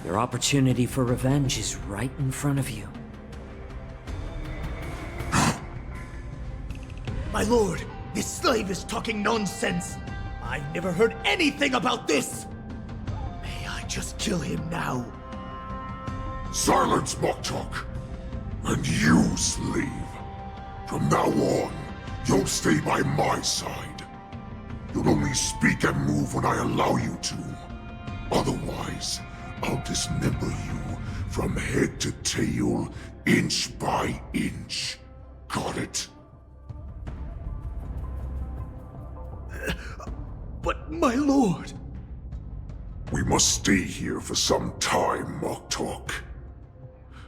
Your opportunity for revenge is right in front of you. My lord, this slave is talking nonsense. I've never heard anything about this. May I just kill him now? Silence, Moktok. And you, slave. From now on, you'll stay by my side. You'll only speak and move when I allow you to. Otherwise, I'll dismember you from head to tail, inch by inch. Got it? But my lord... We must stay here for some time, Moktok.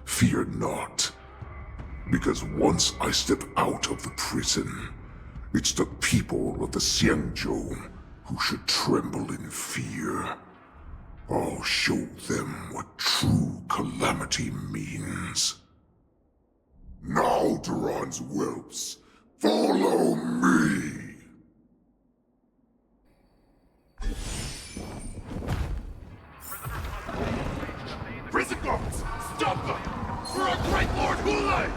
Fear not. Because once I step out of the prison, it's the people of the Xianzhou who should tremble in fear. I'll show them what true calamity means. Now, Duran's whelps, follow me! Prison guards! Stop them! For our great Lord Hoolay!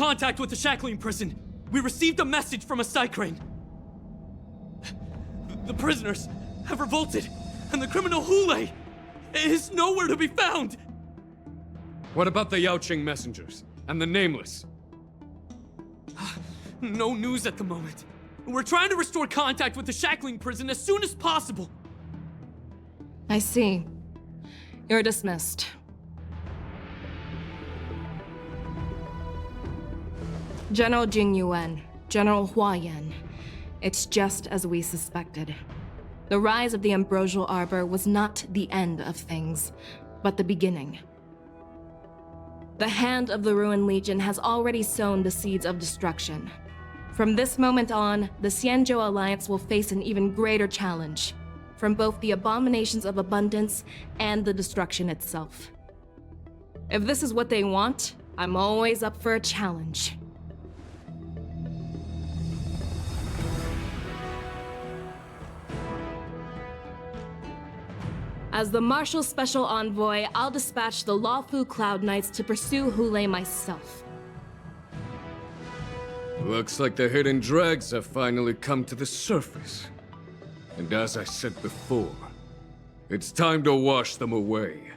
contact with the Shackling Prison. We received a message from a Psycrane. The prisoners have revolted, and the criminal Hoolay is nowhere to be found! What about the Yaoqing messengers and the Nameless? No news at the moment. We're trying to restore contact with the Shackling Prison as soon as possible. I see. You're dismissed. General Jingyuan, General Huayan. It's just as we suspected. The rise of the Ambrosal Arbor was not the end of things, but the beginning. The hand of the Ruined Legion has already sown the seeds of destruction. From this moment on, the Xianzhou Alliance will face an even greater challenge, from both the abominations of abundance and the destruction itself. If this is what they want, I'm always up for a challenge. As the Marshal Special Envoy, I'll dispatch the Lawfu Cloud Knights to pursue Hoolay myself. Looks like the hidden dregs have finally come to the surface. And as I said before, it's time to wash them away,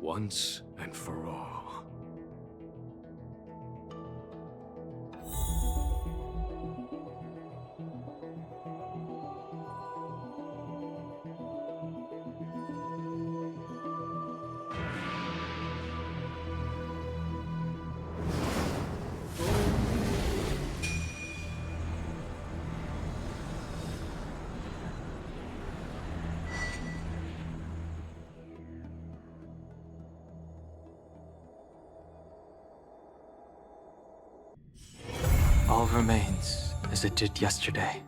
once and for all. All remains as it did yesterday.